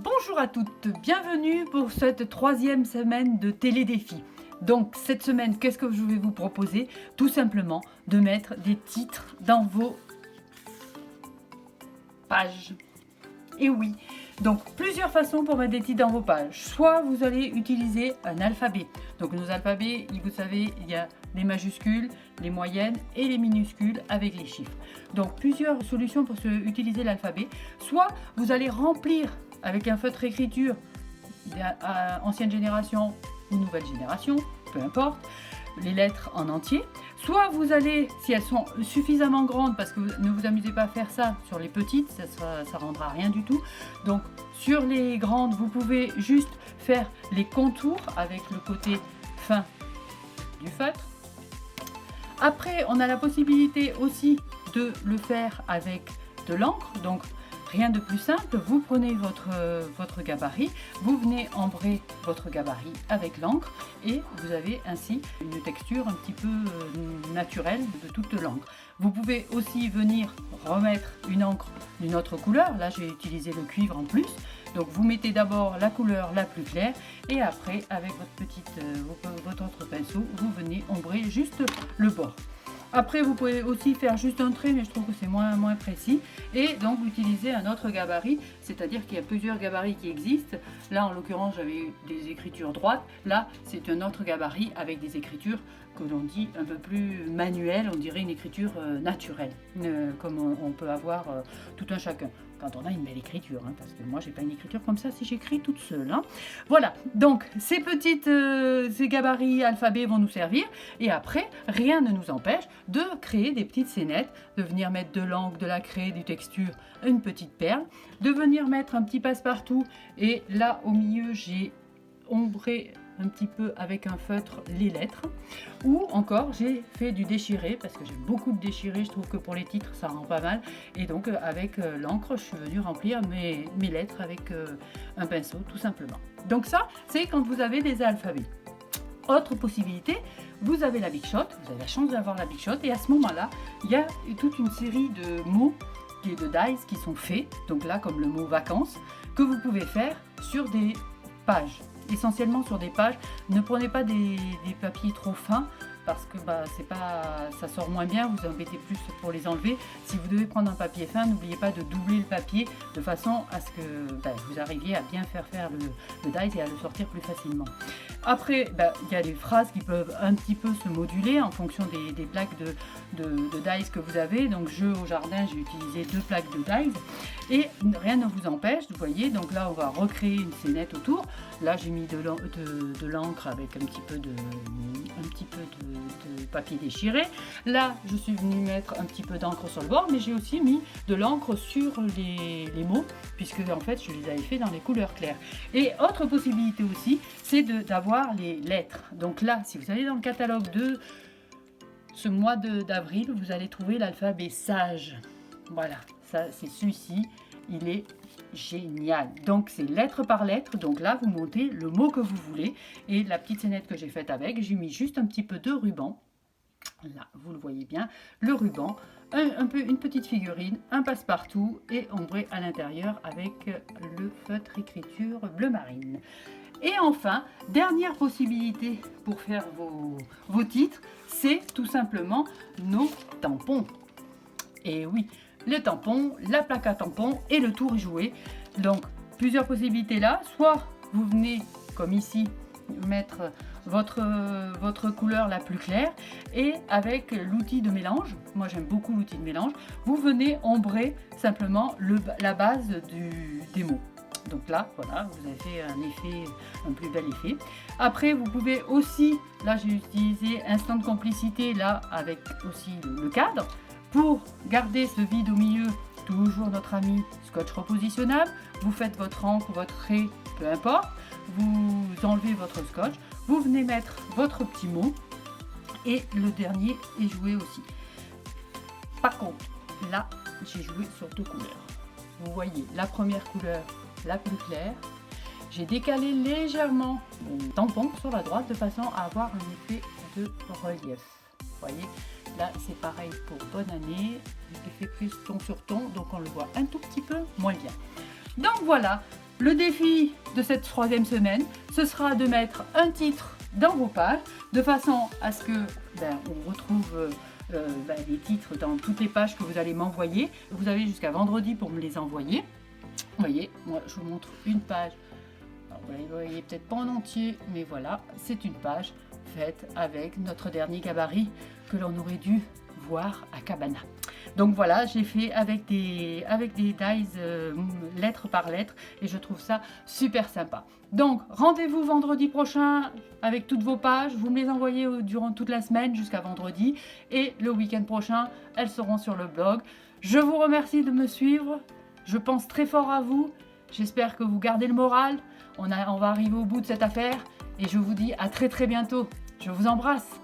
Bonjour à toutes, bienvenue pour cette troisième semaine de télédéfi. Donc cette semaine, qu'est-ce que je vais vous proposer? Tout simplement de mettre des titres dans vos pages. Et oui, donc plusieurs façons pour mettre des titres dans vos pages. Soit vous allez utiliser un alphabet. Donc nos alphabets, vous savez, il y a les majuscules, les moyennes et les minuscules avec les chiffres. Donc plusieurs solutions pour utiliser l'alphabet. Soit vous allez remplir avec un feutre écriture ancienne génération ou nouvelle génération, peu importe, les lettres en entier. Soit vous allez, si elles sont suffisamment grandes, parce que ne vous amusez pas à faire ça sur les petites, ça rendra rien du tout. Donc sur les grandes, vous pouvez juste faire les contours avec le côté fin du feutre. Après, on a la possibilité aussi de le faire avec de l'encre. Donc rien de plus simple, vous prenez votre gabarit, vous venez embrer votre gabarit avec l'encre et vous avez ainsi une texture un petit peu naturelle de toute l'encre. Vous pouvez aussi venir remettre une encre d'une autre couleur, là j'ai utilisé le cuivre en plus. Donc vous mettez d'abord la couleur la plus claire et après avec votre autre pinceau, vous venez ombrer juste le bord. Après, vous pouvez aussi faire juste un trait, mais je trouve que c'est moins précis. Et donc, utiliser un autre gabarit, c'est-à-dire qu'il y a plusieurs gabarits qui existent. Là, en l'occurrence, j'avais des écritures droites. Là, c'est un autre gabarit avec des écritures que l'on dit un peu plus manuelles. On dirait une écriture naturelle, comme on peut avoir tout un chacun. Quand on a une belle écriture, hein, parce que moi, j'ai pas une écriture comme ça si j'écris toute seule. Hein. Voilà, donc ces gabarits alphabets vont nous servir. Et après, rien ne nous empêche de créer des petites scénettes, de venir mettre de l'encre, de la craie, du texture, une petite perle, de venir mettre un petit passe-partout. Et là, au milieu, j'ai ombré un petit peu avec un feutre les lettres, ou encore j'ai fait du déchiré parce que j'aime beaucoup de déchirer, je trouve que pour les titres ça rend pas mal, et donc avec l'encre je suis venue remplir mes lettres avec un pinceau tout simplement. Donc ça c'est quand vous avez des alphabets. Autre possibilité, vous avez la Big Shot, vous avez la chance d'avoir la Big Shot, et à ce moment là il y a toute une série de mots et de dice qui sont faits, donc là comme le mot vacances, que vous pouvez faire sur des pages. Essentiellement sur des pages. Ne prenez pas des papiers trop fins parce que ça sort moins bien, vous embêtez plus pour les enlever. Si vous devez prendre un papier fin, n'oubliez pas de doubler le papier de façon à ce que vous arriviez à bien faire le dice et à le sortir plus facilement. Après, il y a des phrases qui peuvent un petit peu se moduler en fonction des plaques de dice que vous avez. Donc jeu au jardin, j'ai utilisé 2 plaques de dice et rien ne vous empêche, vous voyez. Donc là, on va recréer une scénette autour. Là, j'ai mis de l'encre avec un petit peu de papier déchiré. Là, je suis venue mettre un petit peu d'encre sur le bord, mais j'ai aussi mis de l'encre sur les mots, puisque en fait, je les avais fait dans les couleurs claires. Et autre possibilité aussi, c'est d'avoir les lettres. Donc là, si vous allez dans le catalogue de ce mois d'avril, vous allez trouver l'alphabet sage. Voilà, ça c'est celui-ci, il est génial. Donc c'est lettre par lettre, donc là vous montez le mot que vous voulez et la petite scénette que j'ai faite avec, j'ai mis juste un petit peu de ruban. Là, vous le voyez bien, le ruban, une petite figurine, un passe-partout et ombré à l'intérieur avec le feutre écriture bleu marine. Et enfin, dernière possibilité pour faire vos titres, c'est tout simplement nos tampons. Et oui, le tampon, la plaque à tampons et le tour est joué. Donc, plusieurs possibilités là. Soit vous venez, comme ici, mettre votre couleur la plus claire et avec l'outil de mélange, moi j'aime beaucoup l'outil de mélange, vous venez ombrer simplement la base des mots. Donc là, voilà, vous avez fait un plus bel effet. Après, vous pouvez aussi, là j'ai utilisé Instant de complicité, là avec aussi le cadre, pour garder ce vide au milieu, toujours notre ami scotch repositionnable. Vous faites votre encre, votre trait, peu importe, vous enlevez votre scotch, vous venez mettre votre petit mot et le dernier est joué aussi. Par contre, là, j'ai joué sur 2 couleurs. Vous voyez la première couleur la plus claire. J'ai décalé légèrement mon tampon sur la droite de façon à avoir un effet de relief. Vous voyez, là c'est pareil pour bonne année, l'effet plus ton sur ton, donc on le voit un tout petit peu moins bien. Donc voilà, Le défi de cette 3e semaine, ce sera de mettre un titre dans vos pages, de façon à ce que on retrouve les titres dans toutes les pages que vous allez m'envoyer. Vous avez jusqu'à vendredi pour me les envoyer. Vous voyez, moi je vous montre une page. Alors, vous ne voyez peut-être pas en entier, mais voilà, c'est une page faite avec notre dernier gabarit que l'on aurait dû voir à Cabana. Donc voilà, j'ai fait avec des dies lettre par lettre et je trouve ça super sympa. Donc rendez-vous vendredi prochain avec toutes vos pages, vous me les envoyez durant toute la semaine jusqu'à vendredi et le week-end prochain, elles seront sur le blog. Je vous remercie de me suivre, je pense très fort à vous, j'espère que vous gardez le moral, on va arriver au bout de cette affaire et je vous dis à très bientôt. Je vous embrasse.